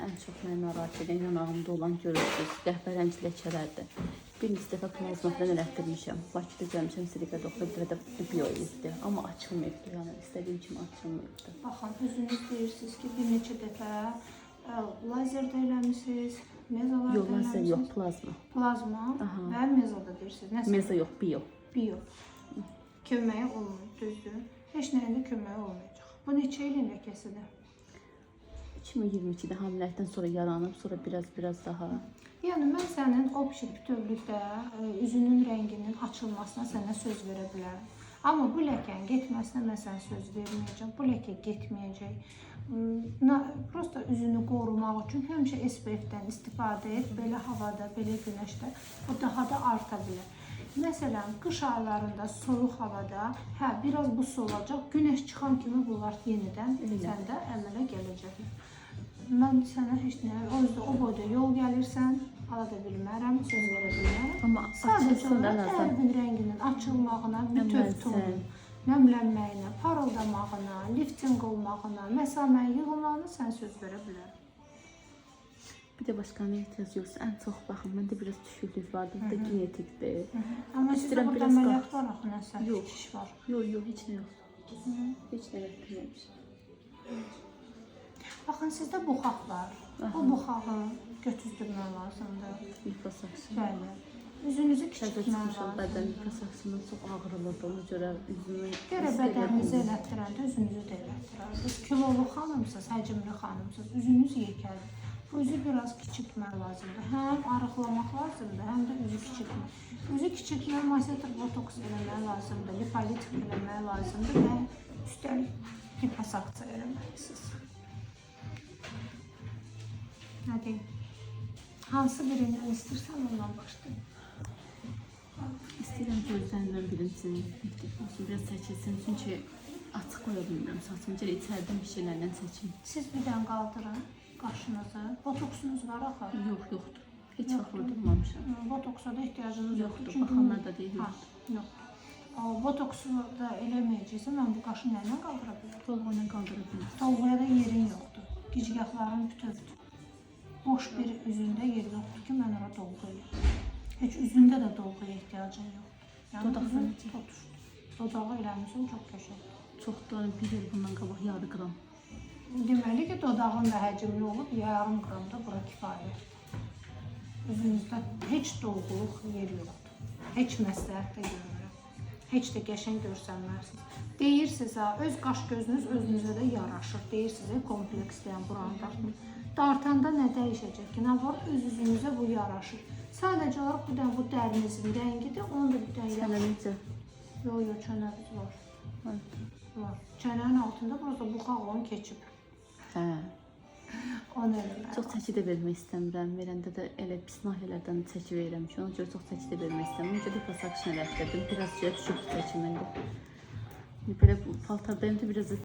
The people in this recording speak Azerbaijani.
ən çox məni narahat edən yanağımda olan görürsünüz, qəhvərəngi ləkələrdir. Bir neçə dəfə plazmadan elətdirmişəm. Bakıda gəlmişəm, Sirikə doktor bir də bu bioiddir. Amma açılmayıbdır, yəni istədiyim kimi açılmayıbdır. Baxın, özünüz deyirsiniz ki, bir neçə dəfə lazerdə eləmişsiniz, mezalarda yox, lazer eləmişsiniz. yox, plazma. Plazma və mezada deyirsiniz. Meza yox, bio. Bio. Köməyi olmuyor, düzdür. Heç nəyində köməyi olmayacaq. Bu neçə ilin ləkəsidir? 2022-də hamiləlikdən sonra yaranıb, sonra biraz daha. Yəni mən sənin optik bütövlükdə üzünün rənginin açılmasına sənə söz verə bilərəm. Amma bu ləkənin getməsinə mən sənə söz verməyəcəm. Bu ləkə getməyəcək. Prosta üzünü qorumaq üçün həmişə SPF-dən istifadə et. Belə havada, belə günəşdə bu daha da arta bilər. Məsələn, qış aylarında, soyuq havada, biraz bu solacaq. Günəş çıxan kimi bunlar yenidən səndə əmələ gələcək. Mən sənə heç nə, o boyda yol gəlirsən, ala da bilmərəm, söz verə bilmərəm. Amma sadəcə qəlbin rənginin açılmağına, bütöv tonun nəmlənməyinə, parıldamağına, lifting olmağına, məsaməyə yığılmağına sən söz verə bilərəm. Bir də başqa nə ehtiyac yoxsa, ən çox baxın, məndə biraz düşüklük vardır, bu da genetikdir. Amma sizdə burada əməliyyat var, axı, nəsə, şiş var. Yox, heç nə yoxdur. Heç nə yoxdur. Baxın, sizdə buxaq var. Bu buxağı götürdürmək lazımdır. Liposakşın. Bəli. Üzünüzü kiçiltmək lazımdır. Bədən liposakşından çox ağrılıdır, ona görə üzümü... Gərək bədəninizi elətdirəndə üzünüzü də elətdirərsiniz. Kilolu xanımsınız, həcmli xanımsınız, üzünüz yekəlir. Bu üzü biraz kiçiltmək lazımdır. Həm arıqlamaq lazımdır, həm də üzü kiçiltmək. Üzü kiçiltmək, masseter botoks eləmək lazımdır, lipolitik eləmək lazımdır və üstəlik liposaksiya eləməlisiniz. Nə deyim? Hansı birindən istəyirsən, ondan başlayayım. İstəyirəm gözlərindən birincisini biraz çəkilsin, çünki açıq qoya bilmirəm saçımı, gələ içərdən bir şeylərlə çəkim. Siz birdən qaldırın qaşınızı. Botoksunuz var axı? Yox, yoxdur. Heç vaxt vurdurmamışam. Botoksa da ehtiyacınız yoxdur. Baxanlar da deyil, yoxdur. Yoxdur. Botoksu da eləməyəcəksə, mən bu qaşı nə ilə qaldıra bilərəm? Dolğu ilə qaldıra bilərəm. Dolğuya da yerin yoxdur. Gicgahların bütövdür. Boş bir üzündə yer yoxdur ki, mən ora dolğu eləyəm. Heç üzündə də dolğuya ehtiyacın yoxdur. Yəni, üzün tutuşdur. Dodağı eləmişsin, çox qəşəngdir. Çoxdur, bir il bundan qabaq yarı qram. Deməli ki, dodağın da həcmli olub, yarım qramda bura kifayətdir. Üzünüzdə heç dolğuluq yer yoxdur. Heç məsləhət də görmürəm. Heç də qəşəng görsənmərsiniz. Deyirsiniz, öz qaş gözünüz özünüzə də yaraşır. Deyirsiniz, kompleksləyən buranı dartın. Dartanda nə dəyişəcək ki, nə var? Öz üzünüzə bu yaraşır. Sadəcə olaraq bu dərinizin rəngidir, onu da bir dənə yaxşı. Çənə necə? Yox, çənəniz var. Var. Çənənin altında burada buxaq olan keçib. Hə. Onu eləmək. Çox çəki də vermək istəmirəm. Verəndə də elə pis nahiyələrdən çəki verirəm ki, ona görə çox çəki də vermək istəmirəm. Öncə liposakşın elətdirdim. Biraz düşüb çəkim indi. Belə paltardayım da biraz